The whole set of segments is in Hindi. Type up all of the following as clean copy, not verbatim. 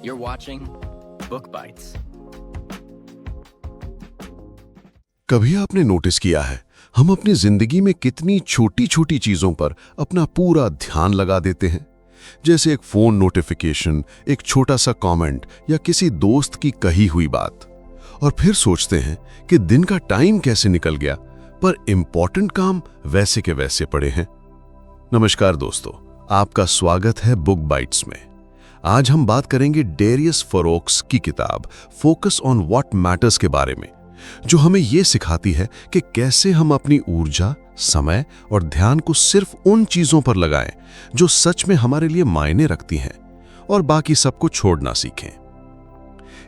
You're watching Book Bites. कभी आपने नोटिस किया है हम अपनी जिंदगी में कितनी छोटी छोटी चीजों पर अपना पूरा ध्यान लगा देते हैं, जैसे एक फोन नोटिफिकेशन, एक छोटा सा कमेंट या किसी दोस्त की कही हुई बात, और फिर सोचते हैं कि दिन का टाइम कैसे निकल गया, पर इंपॉर्टेंट काम वैसे के वैसे पड़े हैं। नमस्कार दोस्तों, आपका स्वागत है बुक बाइट्स में। आज हम बात करेंगे डेरियस फरोक्स की किताब फोकस ऑन व्हाट मैटर्स के बारे में, जो हमें यह सिखाती है कि कैसे हम अपनी ऊर्जा, समय और ध्यान को सिर्फ उन चीजों पर लगाएं जो सच में हमारे लिए मायने रखती हैं, और बाकी सबको छोड़ना सीखें।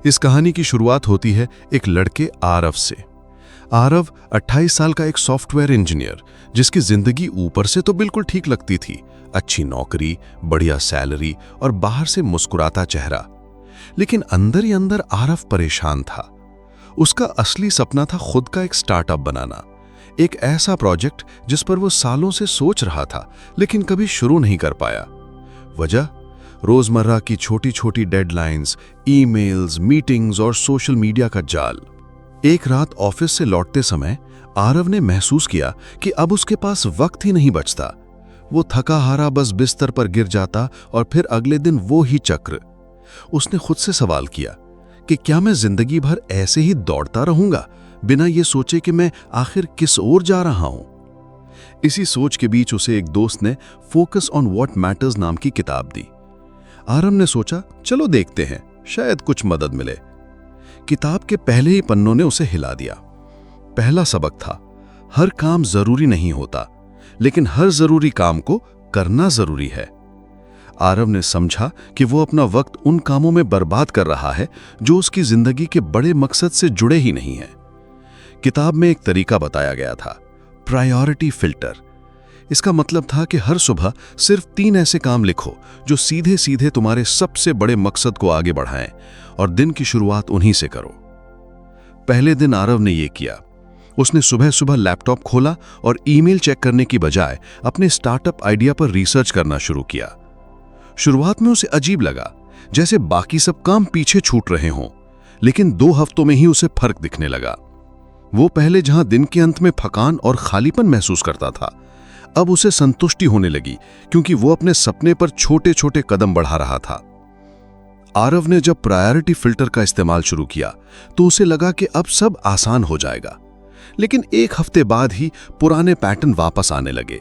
इस कहानी की शुरुआत होती है एक लड़के आरव से। आरव 28 साल का एक सॉफ्टवेयर इंजीनियर, जिसकी जिंदगी ऊपर से तो बिल्कुल ठीक लगती थी, अच्छी नौकरी, बढ़िया सैलरी और बाहर से मुस्कुराता चेहरा। लेकिन अंदर ही अंदर आरव परेशान था। उसका असली सपना था खुद का एक स्टार्टअप बनाना, एक ऐसा प्रोजेक्ट जिस पर वो सालों से सोच रहा था लेकिन कभी शुरू नहीं कर पाया। वजह रोजमर्रा की छोटी छोटी डेडलाइंस, ईमेल्स, मीटिंग्स और सोशल मीडिया का जाल। एक रात ऑफिस से लौटते समय आरव ने महसूस किया कि अब उसके पास वक्त ही नहीं बचता। वो थका हारा बस बिस्तर पर गिर जाता और फिर अगले दिन वो ही चक्र। उसने खुद से सवाल किया कि क्या मैं जिंदगी भर ऐसे ही दौड़ता रहूंगा, बिना ये सोचे कि मैं आखिर किस ओर जा रहा हूं। इसी सोच के बीच उसे एक दोस्त ने फोकस ऑन व्हाट मैटर्स नाम की किताब दी। आरव ने सोचा, चलो देखते हैं, शायद कुछ मदद मिले। किताब के पहले ही पन्नों ने उसे हिला दिया। पहला सबक था, हर काम जरूरी नहीं होता, लेकिन हर जरूरी काम को करना जरूरी है। आरव ने समझा कि वो अपना वक्त उन कामों में बर्बाद कर रहा है जो उसकी जिंदगी के बड़े मकसद से जुड़े ही नहीं हैं। किताब में एक तरीका बताया गया था, प्रायोरिटी फिल्टर। इसका मतलब था कि हर सुबह सिर्फ 3 ऐसे काम लिखो जो सीधे सीधे तुम्हारे सबसे बड़े मकसद को आगे बढ़ाएं, और दिन की शुरुआत उन्हीं से करो। पहले दिन आरव ने यह किया। उसने सुबह सुबह लैपटॉप खोला और ईमेल चेक करने की बजाय अपने स्टार्टअप आइडिया पर रिसर्च करना शुरू किया। शुरुआत में उसे अजीब लगा, जैसे बाकी सब काम पीछे छूट रहे हों, लेकिन 2 हफ्तों में ही उसे फर्क दिखने लगा। वो पहले जहां दिन के अंत में थकान और खालीपन महसूस करता था, अब उसे संतुष्टि होने लगी, क्योंकि वो अपने सपने पर छोटे छोटे कदम बढ़ा रहा था। आरव ने जब प्रायोरिटी फिल्टर का इस्तेमाल शुरू किया तो उसे लगा कि अब सब आसान हो जाएगा, लेकिन 1 हफ्ते बाद ही पुराने पैटर्न वापस आने लगे।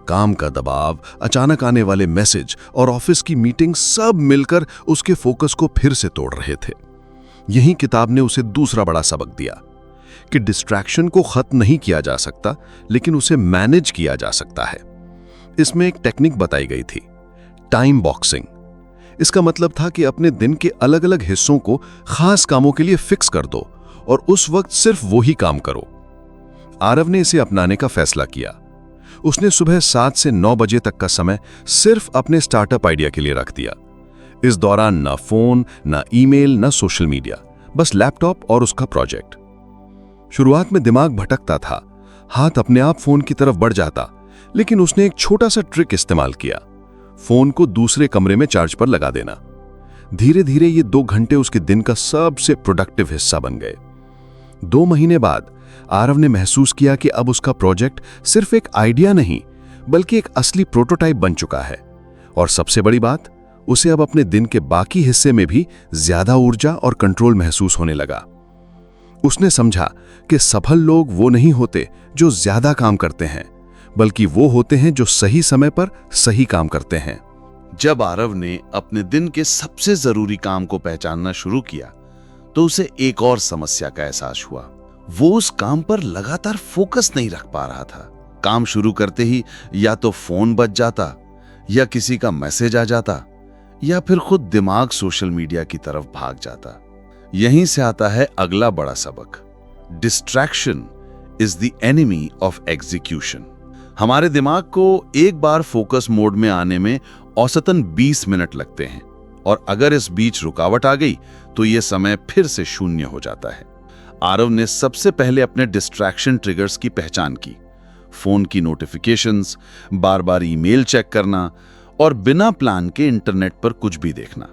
काम का दबाव, अचानक आने वाले मैसेज और ऑफिस की मीटिंग सब मिलकर उसके फोकस को फिर से तोड़ रहे थे। यही किताब ने उसे दूसरा बड़ा सबक दिया कि डिस्ट्रैक्शन को खत्म नहीं किया जा सकता, लेकिन उसे मैनेज किया जा सकता है। इसमें एक टेक्निक बताई गई थी, टाइम बॉक्सिंग। इसका मतलब था कि अपने दिन के अलग अलग हिस्सों को खास कामों के लिए फिक्स कर दो और उस वक्त सिर्फ वो ही काम करो। आरव ने इसे अपनाने का फैसला किया। उसने सुबह 7 से 9 बजे तक का समय सिर्फ अपने स्टार्टअप आइडिया के लिए रख दिया। इस दौरान ना फोन, ना ईमेल, ना सोशल मीडिया, बस लैपटॉप और उसका प्रोजेक्ट। शुरुआत में दिमाग भटकता था, हाथ अपने आप फोन की तरफ बढ़ जाता, लेकिन उसने एक छोटा सा ट्रिक इस्तेमाल किया, फोन को दूसरे कमरे में चार्ज पर लगा देना। धीरे धीरे ये 2 घंटे उसके दिन का सबसे प्रोडक्टिव हिस्सा बन गए। 2 महीने बाद आरव ने महसूस किया कि अब उसका प्रोजेक्ट सिर्फ एक आइडिया नहीं, बल्कि एक असली प्रोटोटाइप बन चुका है। और सबसे बड़ी बात, उसे अब अपने दिन के बाकी हिस्से में भी ज्यादा ऊर्जा और कंट्रोल महसूस होने लगा। उसने समझा कि सफल लोग वो नहीं होते जो ज्यादा काम करते हैं, बल्कि वो होते हैं जो सही समय पर सही काम करते हैं। जब आरव ने अपने दिन के सबसे जरूरी काम को पहचानना शुरू किया तो उसे एक और समस्या का एहसास हुआ। वो उस काम पर लगातार फोकस नहीं रख पा रहा था। काम शुरू करते ही या तो फोन बज जाता, या किसी का मैसेज आ जाता, या फिर खुद दिमाग सोशल मीडिया की तरफ भाग जाता। यहीं से आता है अगला बड़ा सबक, distraction is the enemy of execution. हमारे दिमाग को एक बार फोकस मोड में आने में औसतन 20 मिनट लगते हैं, और अगर इस बीच रुकावट आ गई तो यह समय फिर से शून्य हो जाता है। आरव ने सबसे पहले अपने डिस्ट्रैक्शन ट्रिगर्स की पहचान की। फोन की नोटिफिकेशंस, बार बार ईमेल चेक करना और बिना प्लान के इंटरनेट पर कुछ भी देखना।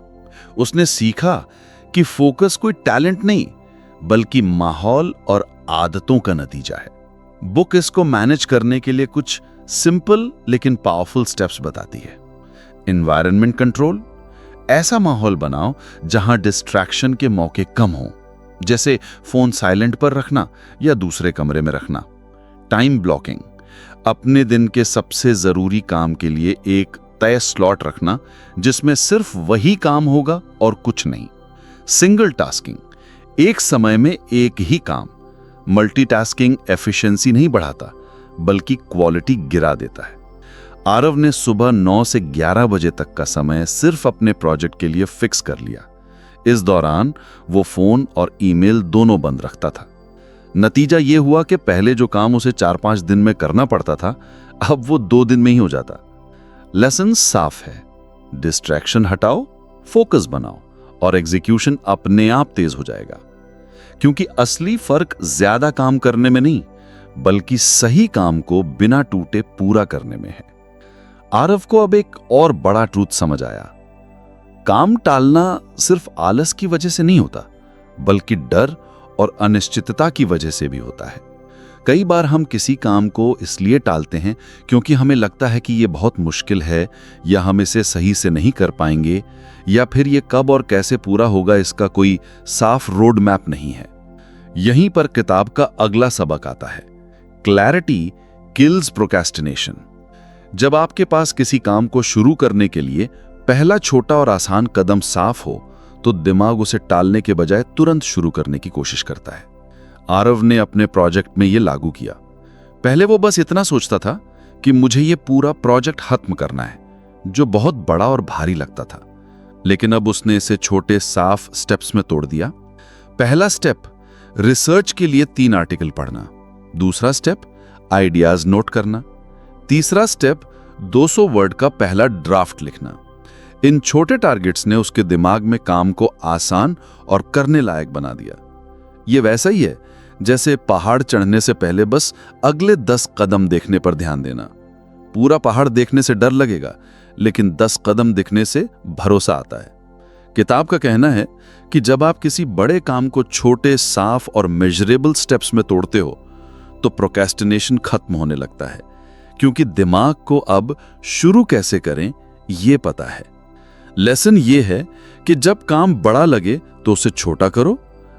उसने सीखा कि फोकस कोई टैलेंट नहीं बल्कि माहौल और आदतों का नतीजा है। बुक इसको मैनेज करने के लिए कुछ सिंपल लेकिन पावरफुल स्टेप्स बताती है। एनवायरनमेंट कंट्रोल, ऐसा माहौल बनाओ जहां डिस्ट्रैक्शन के मौके कम हों, जैसे फोन साइलेंट पर रखना या दूसरे कमरे में रखना। टाइम ब्लॉकिंग, अपने दिन के सबसे जरूरी काम के लिए एक तय स्लॉट रखना जिसमें सिर्फ वही काम होगा और कुछ नहीं। सिंगल टास्किंग, एक समय में एक ही काम। मल्टीटास्किंग एफिशिएंसी नहीं बढ़ाता बल्कि क्वालिटी गिरा देता है। आरव ने सुबह 9 से 11 बजे तक का समय सिर्फ अपने प्रोजेक्ट के लिए फिक्स कर लिया। इस दौरान वो फोन और ईमेल दोनों बंद रखता था। नतीजा ये हुआ कि पहले जो काम उसे 4-5 दिन में करना पड़ता था, अब वो 2 दिन में ही हो जाता। लेसन साफ है, डिस्ट्रैक्शन हटाओ, फोकस बनाओ और एग्जीक्यूशन अपने आप तेज हो जाएगा। क्योंकि असली फर्क ज्यादा काम करने में नहीं बल्कि सही काम को बिना टूटे पूरा करने में है। आरव को अब एक और बड़ा ट्रूथ समझ आया। काम टालना सिर्फ आलस की वजह से नहीं होता बल्कि डर और अनिश्चितता की वजह से भी होता है। कई बार हम किसी काम को इसलिए टालते हैं क्योंकि हमें लगता है कि ये बहुत मुश्किल है या हम इसे सही से नहीं कर पाएंगे या फिर ये कब और कैसे पूरा होगा इसका कोई साफ रोड मैप नहीं है। यहीं पर किताब का अगला सबक आता है, क्लैरिटी किल्स प्रोक्रेस्टिनेशन। जब आपके पास किसी काम को शुरू करने के लिए पहला छोटा और आसान कदम साफ हो तो दिमाग उसे टालने के बजाय तुरंत शुरू करने की कोशिश करता है। आरव ने अपने प्रोजेक्ट में यह लागू किया। पहले वो बस इतना सोचता था कि मुझे ये पूरा प्रोजेक्ट खत्म करना है, जो बहुत बड़ा और भारी लगता था। लेकिन अब उसने इसे छोटे साफ स्टेप्स में तोड़ दिया। पहला स्टेप, रिसर्च के लिए 3 आर्टिकल पढ़ना। दूसरा स्टेप, आइडियाज नोट करना। तीसरा स्टेप, 200 वर्ड का पहला ड्राफ्ट लिखना। इन छोटे टारगेट्स ने उसके दिमाग में काम को आसान और करने लायक बना दिया। ये वैसा ही है जैसे पहाड़ चढ़ने से पहले बस अगले 10 कदम देखने पर ध्यान देना। पूरा पहाड़ देखने से डर लगेगा, लेकिन 10 कदम दिखने से भरोसा आता है। किताब का कहना है कि जब आप किसी बड़े काम को छोटे, साफ और मेजरेबल स्टेप्स में तोड़ते हो तो प्रोक्रेस्टिनेशन खत्म होने लगता है, क्योंकि दिमाग को अब शुरू कैसे करें ये पता है। लेसन ये है कि जब काम बड़ा लगे तो उसे छोटा करो,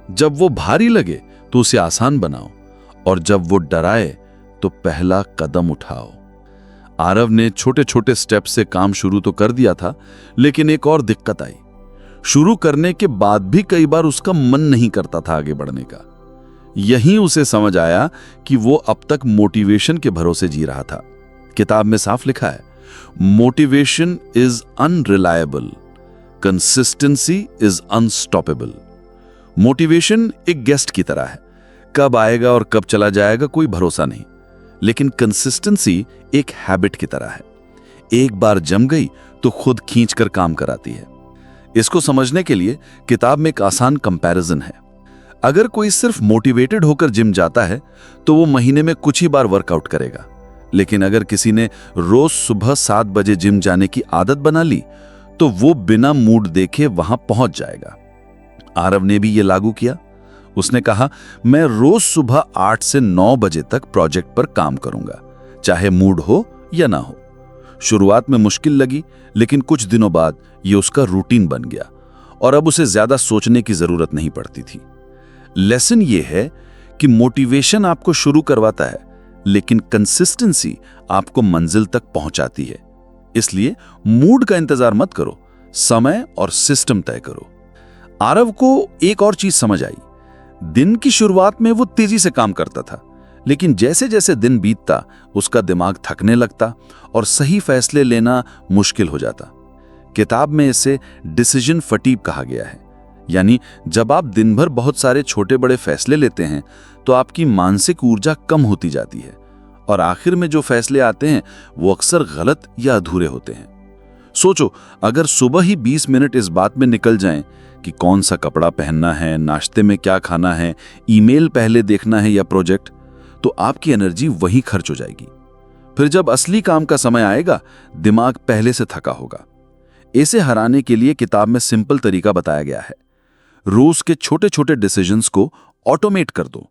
जब वो भारी लगे तो उसे आसान बनाओ और जब वो डराए तो पहला कदम उठाओ। आरव ने छोटे छोटे स्टेप से काम शुरू तो कर दिया था, लेकिन एक और दिक्कत आई। शुरू करने के बाद भी कई बार उसका मन नहीं करता था आगे बढ़ने का। यहीं उसे समझ आया कि वो अब तक मोटिवेशन के भरोसे जी रहा था। किताब में साफ लिखा है, motivation is unreliable, consistency is unstoppable. Motivation एक गेस्ट की तरह है, कब आएगा और कब चला जाएगा कोई भरोसा नहीं। लेकिन कंसिस्टेंसी एक हैबिट की तरह है, एक बार जम गई तो खुद खींचकर काम कराती है। इसको समझने के लिए किताब में एक आसान कंपैरिजन है। अगर कोई सिर्फ मोटिवेटेड होकर जिम जाता है तो वो महीने में कुछ ही बार वर्कआउट करेगा, लेकिन अगर किसी ने रोज सुबह 7 बजे जिम जाने की आदत बना ली तो वो बिना मूड देखे वहां पहुंच जाएगा। आरव ने भी ये लागू किया। उसने कहा, मैं रोज सुबह 8 से 9 बजे तक प्रोजेक्ट पर काम करूंगा, चाहे मूड हो या ना हो। शुरुआत में मुश्किल लगी, लेकिन कुछ दिनों बाद ये उसका रूटीन बन गया और अब उसे ज्यादा सोचने की जरूरत नहीं पड़ती थी। लेसन ये है कि मोटिवेशन आपको शुरू करवाता है, लेकिन कंसिस्टेंसी आपको मंजिल तक पहुंचाती है। इसलिए मूड का इंतजार मत करो, समय और सिस्टम तय करो। आरव को एक और चीज समझ आई। दिन की शुरुआत में वो तेजी से काम करता था, लेकिन जैसे जैसे दिन बीतता उसका दिमाग थकने लगता और सही फैसले लेना मुश्किल हो जाता। किताब में इसे डिसीजन फटीग कहा गया है, यानी जब आप दिन भर बहुत सारे छोटे बड़े फैसले लेते हैं तो आपकी मानसिक ऊर्जा कम होती जाती है और आखिर में जो फैसले आते हैं वो अक्सर गलत या अधूरे होते हैं। सोचो, अगर सुबह ही 20 मिनट इस बात में निकल जाएं कि कौन सा कपड़ा पहनना है, नाश्ते में क्या खाना है, ईमेल पहले देखना है या प्रोजेक्ट, तो आपकी एनर्जी वहीं खर्च हो जाएगी। फिर जब असली काम का समय आएगा, दिमाग पहले से थका होगा। इसे हराने के लिए किताब में सिंपल तरीका बताया गया है। रोज के छोटे छोटे डिसीजंस को ऑटोमेट कर दो।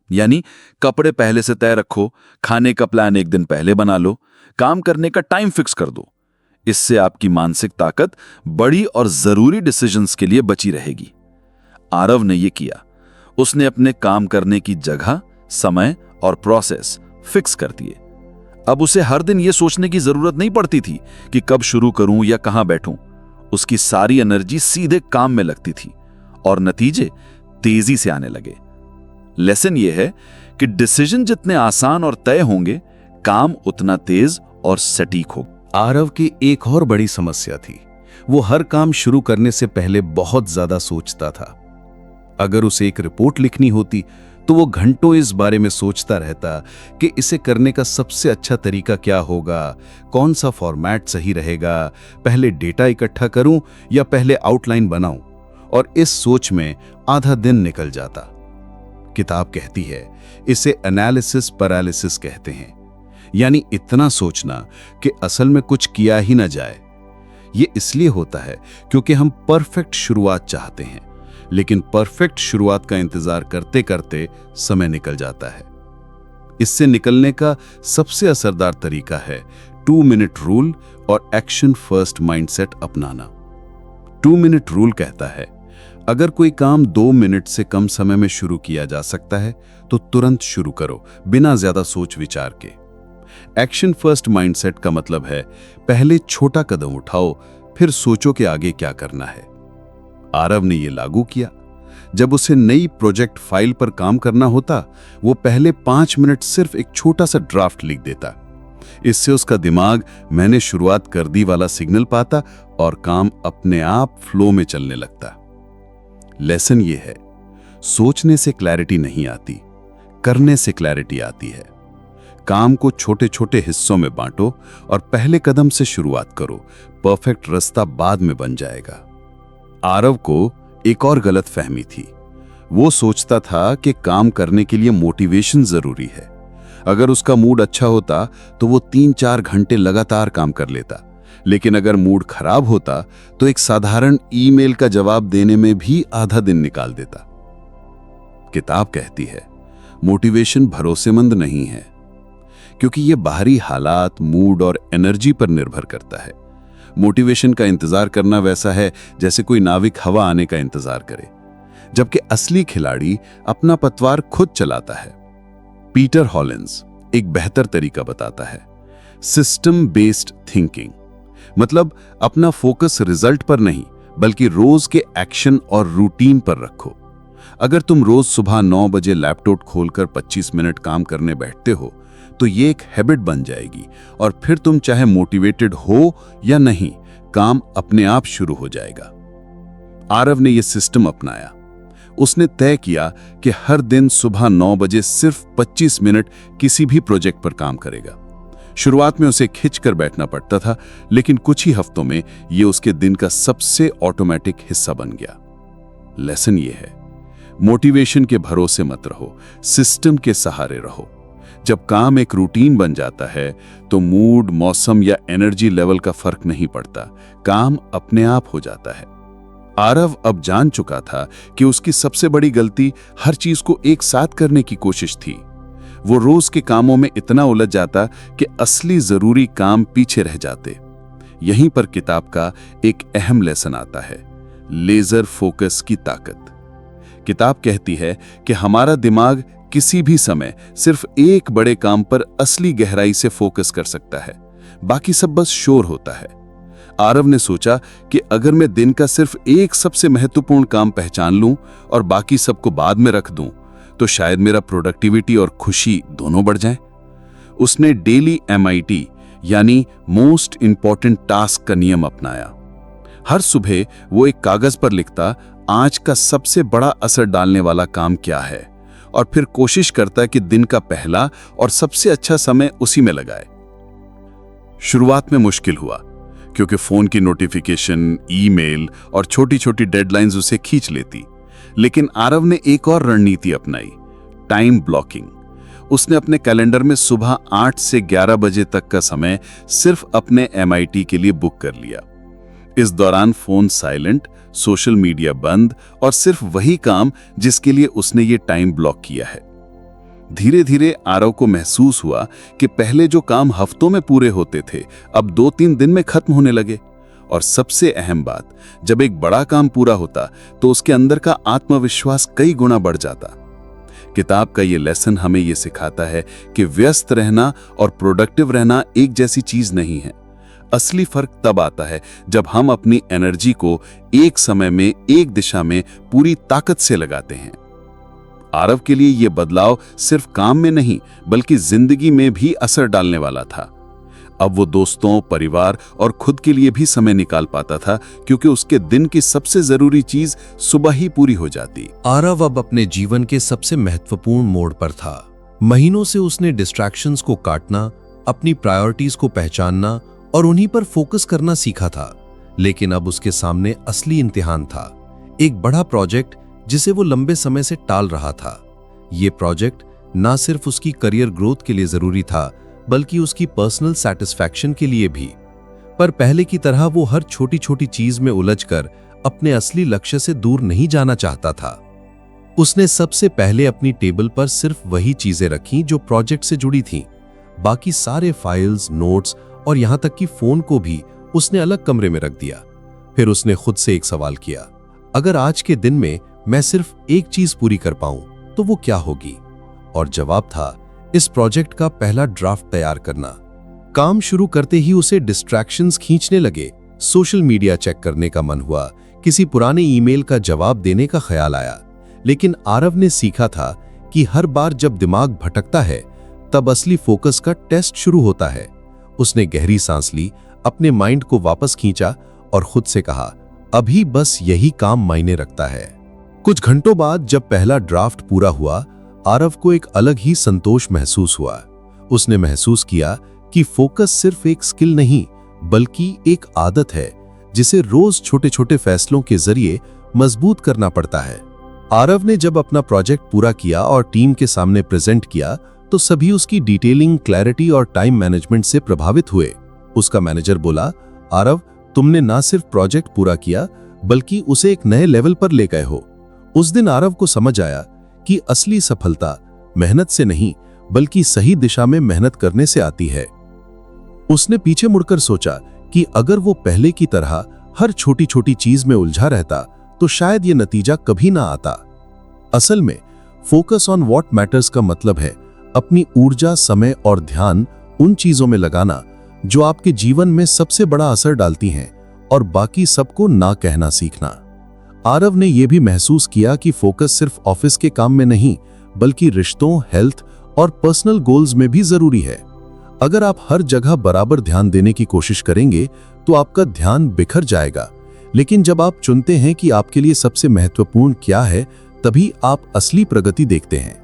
यानी कपड़े पहले से तय रखो, खाने का प्लान एक दिन पहले बना लो, काम करने का टाइम फिक्स कर दो। इससे आपकी मानसिक ताकत बड़ी और जरूरी डिसीजंस के लिए बची रहेगी। आरव ने यह किया। उसने अपने काम करने की जगह, समय और प्रोसेस फिक्स कर दिए। अब उसे हर दिन यह सोचने की जरूरत नहीं पड़ती थी कि कब शुरू करूं या कहां बैठूं। उसकी सारी एनर्जी सीधे काम में लगती थी और नतीजे तेजी से आने लगे। लेसन यह है कि डिसीजन जितने आसान और तय होंगे, काम उतना तेज और सटीक होगा। आरव की एक और बड़ी समस्या थी। वो हर काम शुरू करने से पहले बहुत ज्यादा सोचता था। अगर उसे एक रिपोर्ट लिखनी होती तो वो घंटों इस बारे में सोचता रहता कि इसे करने का सबसे अच्छा तरीका क्या होगा, कौन सा फॉर्मेट सही रहेगा, पहले डेटा इकट्ठा करूं या पहले आउटलाइन बनाऊं, और इस सोच में आधा दिन निकल जाता। किताब कहती है इसे एनालिसिस पैरालिसिस कहते हैं, यानी इतना सोचना कि असल में कुछ किया ही ना जाए। ये इसलिए होता है क्योंकि हम परफेक्ट शुरुआत चाहते हैं, लेकिन परफेक्ट शुरुआत का इंतजार करते करते समय निकल जाता है। इससे निकलने का सबसे असरदार तरीका है 2 मिनट रूल और एक्शन फर्स्ट माइंडसेट अपनाना। 2 मिनट रूल कहता है अगर कोई काम 2 मिनट से कम समय में शुरू किया जा सकता है तो तुरंत शुरू करो, बिना ज्यादा सोच विचार के। एक्शन फर्स्ट माइंडसेट का मतलब है पहले छोटा कदम उठाओ, फिर सोचो कि आगे क्या करना है। आरव ने यह लागू किया। जब उसे नई प्रोजेक्ट फाइल पर काम करना होता, वो पहले 5 मिनट सिर्फ एक छोटा सा ड्राफ्ट लिख देता। इससे उसका दिमाग मैंने शुरुआत कर दी वाला सिग्नल पाता और काम अपने आप फ्लो में चलने लगता। लेसन ये है, सोचने से क्लैरिटी नहीं आती, करने से क्लैरिटी आती है। काम को छोटे छोटे हिस्सों में बांटो और पहले कदम से शुरुआत करो। परफेक्ट रास्ता बाद में बन जाएगा। आरव को एक और गलत फहमी थी। वो सोचता था कि काम करने के लिए मोटिवेशन जरूरी है। अगर उसका मूड अच्छा होता तो वो 3-4 घंटे लगातार काम कर लेता, लेकिन अगर मूड खराब होता तो एक साधारण ईमेल का जवाब देने में भी आधा दिन निकाल देता। किताब कहती है मोटिवेशन भरोसेमंद नहीं है, क्योंकि ये बाहरी हालात, मूड और एनर्जी पर निर्भर करता है। मोटिवेशन का इंतजार करना वैसा है जैसे कोई नाविक हवा आने का इंतजार करे, जबकि असली खिलाड़ी अपना पतवार खुद चलाता है। पीटर हॉलिंस एक बेहतर तरीका बताता है, सिस्टम बेस्ड थिंकिंग। मतलब अपना फोकस रिजल्ट पर नहीं, बल्कि रोज के एक्शन और रूटीन पर रखो। अगर तुम रोज सुबह 9 बजे लैपटॉप खोलकर 25 मिनट काम करने बैठते हो तो ये एक हैबिट बन जाएगी और फिर तुम चाहे मोटिवेटेड हो या नहीं, काम अपने आप शुरू हो जाएगा। आरव ने यह सिस्टम अपनाया। उसने तय किया कि हर दिन सुबह 9 बजे सिर्फ 25 मिनट किसी भी प्रोजेक्ट पर काम करेगा। शुरुआत में उसे खिंचकर बैठना पड़ता था, लेकिन कुछ ही हफ्तों में यह उसके दिन का सबसे ऑटोमेटिक हिस्सा बन गया। लेसन यह है, मोटिवेशन के भरोसे मत रहो, सिस्टम के सहारे रहो। जब काम एक रूटीन बन जाता है तो मूड, मौसम या एनर्जी लेवल का फर्क नहीं पड़ता, काम अपने आप हो जाता है। आरव अब जान चुका था कि उसकी सबसे बड़ी गलती हर चीज को एक साथ करने की कोशिश थी। वो रोज के कामों में इतना उलझ जाता कि असली जरूरी काम पीछे रह जाते। यहीं पर किताब का एक अहम लेसन आता है, लेजर फोकस की ताकत। किताब कहती है कि हमारा दिमाग किसी भी समय सिर्फ एक बड़े काम पर असली गहराई से फोकस कर सकता है, बाकी सब बस शोर होता है। आरव ने सोचा कि अगर मैं दिन का सिर्फ एक सबसे महत्वपूर्ण काम पहचान लूं और बाकी सबको बाद में रख दूं, तो शायद मेरा प्रोडक्टिविटी और खुशी दोनों बढ़ जाएं। उसने डेली MIT यानी मोस्ट इंपॉर्टेंट टास्क का नियम अपनाया। हर सुबह वो एक कागज पर लिखता आज का सबसे बड़ा असर डालने वाला काम क्या है, और फिर कोशिश करता कि दिन का पहला और सबसे अच्छा समय उसी में लगाए। शुरुआत में मुश्किल हुआ क्योंकि फोन की नोटिफिकेशन, ईमेल और छोटी छोटी डेडलाइंस उसे खींच लेती, लेकिन आरव ने एक और रणनीति अपनाई, टाइम ब्लॉकिंग। उसने अपने कैलेंडर में सुबह 8 से 11 बजे तक का समय सिर्फ अपने MIT के लिए बुक कर लिया। इस दौरान फोन साइलेंट, सोशल मीडिया बंद और सिर्फ वही काम जिसके लिए उसने ये टाइम ब्लॉक किया है। धीरे धीरे आरव को महसूस हुआ कि पहले जो काम हफ्तों में पूरे होते थे अब 2-3 दिन में खत्म होने लगे। और सबसे अहम बात, जब एक बड़ा काम पूरा होता तो उसके अंदर का आत्मविश्वास कई गुना बढ़ जाता। किताब का ये लेसन हमें ये सिखाता है कि व्यस्त रहना और प्रोडक्टिव रहना एक जैसी चीज नहीं है। असली फर्क तब आता है जब हम अपनी एनर्जी को एक समय में एक दिशा में पूरी ताकत से लगाते हैं। आरव के लिए यह बदलाव सिर्फ काम में नहीं बल्कि जिंदगी में भी असर डालने वाला था। अब वो दोस्तों, परिवार और खुद के लिए भी समय निकाल पाता था क्योंकि उसके दिन की सबसे जरूरी चीज सुबह ही पूरी हो जाती। आरव अब अपने जीवन के सबसे महत्वपूर्ण मोड़ पर था। महीनों से उसने डिस्ट्रैक्शंस को काटना, अपनी प्रायोरिटीज को पहचानना और उन्हीं पर फोकस करना सीखा था। लेकिन अब उसके सामने असली इम्तिहान था, एक बड़ा प्रोजेक्ट जिसे वो लंबे समय से टाल रहा था। ये प्रोजेक्ट ना सिर्फ उसकी करियर ग्रोथ के लिए जरूरी था बल्कि उसकी पर्सनल सैटिस्फैक्शन के लिए भी। पर पहले की तरह वो हर छोटी छोटी चीज में उलझकर अपने असली लक्ष्य से दूर नहीं जाना चाहता था। उसने सबसे पहले अपनी टेबल पर सिर्फ वही चीजें रखीं जो प्रोजेक्ट से जुड़ी थीं। बाकी सारे फाइल्स, नोट्स और यहां तक कि फोन को भी उसने अलग कमरे में रख दिया। फिर उसने खुद से एक सवाल किया, अगर आज के दिन में मैं सिर्फ एक चीज पूरी कर पाऊं तो वो क्या होगी? और जवाब था इस प्रोजेक्ट का पहला ड्राफ्ट तैयार करना। काम शुरू करते ही उसे डिस्ट्रैक्शंस खींचने लगे। सोशल मीडिया चेक करने का मन हुआ, किसी पुराने ईमेल का जवाब देने का ख्याल आया। लेकिन आरव ने सीखा था कि हर बार जब दिमाग भटकता है तब असली फोकस का टेस्ट शुरू होता है। उसने गहरी सांस ली, अपने माइंड को वापस खींचा और खुद से कहा, अभी बस यही काम मायने रखता है। कुछ घंटों बाद जब पहला ड्राफ्ट पूरा हुआ, आरव को एक अलग ही संतोष महसूस हुआ। उसने महसूस किया कि फोकस सिर्फ एक स्किल नहीं बल्कि एक आदत है जिसे रोज छोटे छोटे फैसलों के जरिए मजबूत करना पड़ता है। आरव ने जब अपना प्रोजेक्ट पूरा किया और टीम के सामने प्रेजेंट किया तो सभी उसकी डिटेलिंग, क्लैरिटी और टाइम मैनेजमेंट से प्रभावित हुए। उसका मैनेजर बोला, आरव, तुमने ना सिर्फ प्रोजेक्ट पूरा किया बल्कि उसे एक नए लेवल पर ले गए हो। उस दिन आरव को समझ आया कि असली सफलता मेहनत से नहीं बल्कि सही दिशा में मेहनत करने से आती है। उसने पीछे मुड़कर सोचा कि अगर वो पहले की तरह हर छोटी छोटी चीज में उलझा रहता तो शायद ये नतीजा कभी ना आता। असल में फोकस ऑन व्हाट मैटर्स का मतलब है अपनी ऊर्जा, समय और ध्यान उन चीजों में लगाना जो आपके जीवन में सबसे बड़ा असर डालती हैं और बाकी सबको ना कहना सीखना। आरव ने यह भी महसूस किया कि फोकस सिर्फ ऑफिस के काम में नहीं बल्कि रिश्तों, हेल्थ और पर्सनल गोल्स में भी जरूरी है। अगर आप हर जगह बराबर ध्यान देने की कोशिश करेंगे तो आपका ध्यान बिखर जाएगा। लेकिन जब आप चुनते हैं कि आपके लिए सबसे महत्वपूर्ण क्या है, तभी आप असली प्रगति देखते हैं।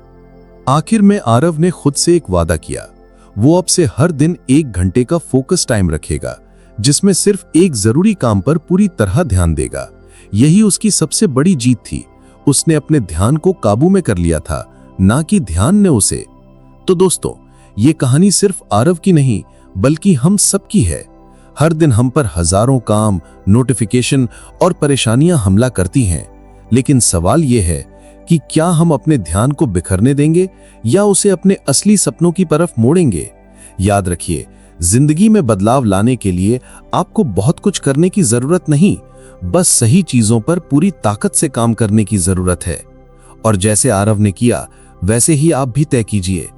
आखिर में आरव ने खुद से एक वादा किया, वो अब से हर दिन 1 घंटे का फोकस टाइम रखेगा जिसमें सिर्फ एक जरूरी काम पर पूरी तरह ध्यान देगा। यही उसकी सबसे बड़ी जीत थी। उसने अपने ध्यान को काबू में कर लिया था, ना कि ध्यान ने उसे। तो दोस्तों, ये कहानी सिर्फ आरव की नहीं बल्कि हम सबकी है। हर दिन हम पर हजारों काम, नोटिफिकेशन और परेशानियां हमला करती हैं, लेकिन सवाल यह है कि क्या हम अपने ध्यान को बिखरने देंगे या उसे अपने असली सपनों की तरफ मोड़ेंगे। याद रखिए, जिंदगी में बदलाव लाने के लिए आपको बहुत कुछ करने की जरूरत नहीं, बस सही चीजों पर पूरी ताकत से काम करने की जरूरत है। और जैसे आरव ने किया वैसे ही आप भी तय कीजिए,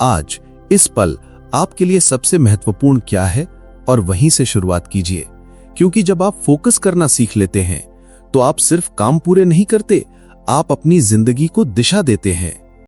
आज इस पल आपके लिए सबसे महत्वपूर्ण क्या है और वहीं से शुरुआत कीजिए। क्योंकि जब आप फोकस करना सीख लेते हैं तो आप सिर्फ काम पूरे नहीं करते, आप अपनी जिंदगी को दिशा देते हैं।